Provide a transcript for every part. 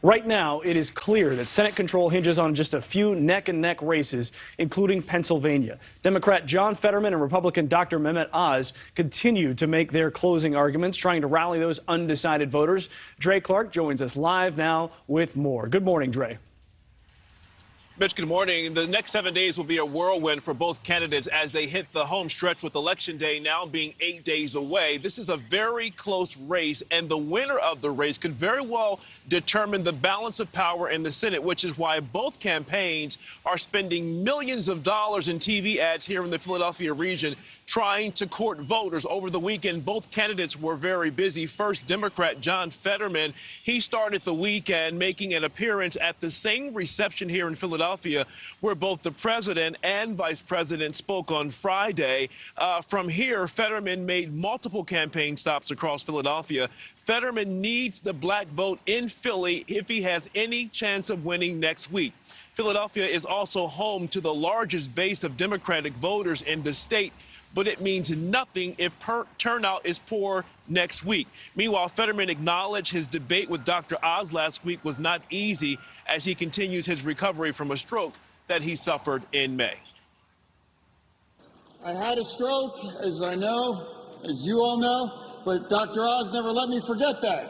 Right now, it is clear that Senate control hinges on just a few neck-and-neck races, including Pennsylvania. Democrat John Fetterman and Republican Dr. Mehmet continue to make their closing arguments, trying to rally those undecided voters. Dre Clark joins us live now with more. Good morning, Dre. Mitch, good morning. The next 7 days will be a whirlwind for both candidates as they hit the home stretch, with Election Day now being 8 days away. This is a very close race, and the winner of the race could very well determine the balance of power in the Senate, which is why both campaigns are spending millions of dollars in TV ads here in the Philadelphia region trying to court voters. Over the weekend, both candidates were very busy. First, Democrat John Fetterman, he started the weekend making an appearance at the same reception here in Philadelphia, where both the president and vice president spoke on Friday. From here, Fetterman made multiple campaign stops across Philadelphia. Fetterman needs the black vote in Philly if he has any chance of winning next week. Philadelphia is also home to the largest base of Democratic voters in the state, but it means nothing if turnout is poor next week. Meanwhile, Fetterman acknowledged his debate with Dr. Oz last week was not easy as he continues his recovery from a stroke that he suffered in May. I had a stroke, as I know, as you all know, but Dr. Oz never let me forget that.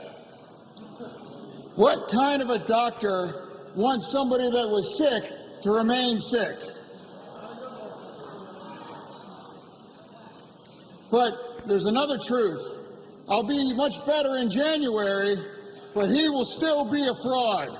What kind of a doctor wants somebody that was sick to remain sick? But there's another truth. I'll be much better in January, but he will still be a fraud.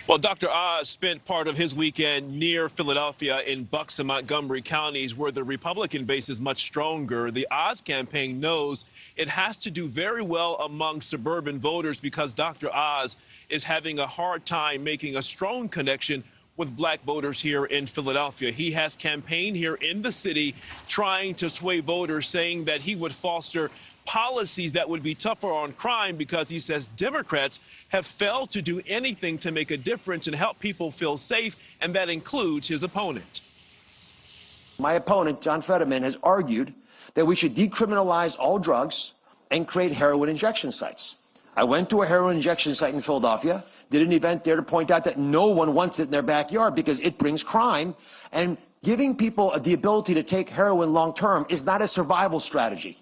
Well, Dr. Oz spent part of his weekend near Philadelphia in Bucks and Montgomery counties, where the Republican base is much stronger. The Oz campaign knows it has to do very well among suburban voters because Dr. Oz is having a hard time making a strong connection with black voters here in Philadelphia. He has campaigned here in the city trying to sway voters, saying that he would foster policies that would be tougher on crime because he says Democrats have failed to do anything to make a difference and help people feel safe, and that includes his opponent. My opponent, John Fetterman, has argued that we should decriminalize all drugs and create heroin injection sites. I went to a heroin injection site in Philadelphia, did an event there to point out that no one wants it in their backyard because it brings crime, and giving people the ability to take heroin long term is not a survival strategy.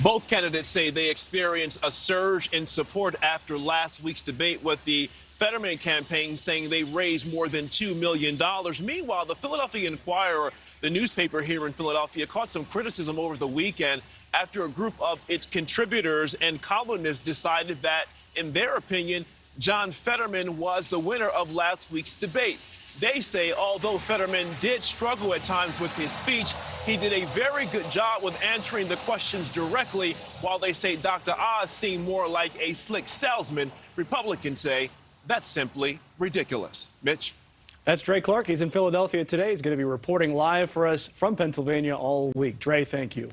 Both candidates say they experienced a surge in support after last week's debate, with the Fetterman campaign saying they raised more than $2 million. Meanwhile, the Philadelphia Inquirer, the newspaper here in Philadelphia, caught some criticism over the weekend after a group of its contributors and columnists decided that, in their opinion, John Fetterman was the winner of last week's debate. They say although Fetterman did struggle at times with his speech, he did a very good job with answering the questions directly, while they say Dr. Oz seemed more like a slick salesman. Republicans say that's simply ridiculous. Mitch? That's Dre Clark. He's in Philadelphia today. He's going to be reporting live for us from Pennsylvania all week. Dre, thank you.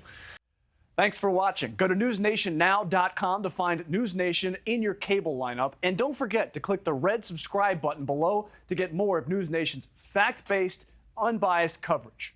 Thanks for watching. Go to newsnationnow.com to find NewsNation in your cable lineup. And don't forget to click the red subscribe button below to get more of NewsNation's fact-based, unbiased coverage.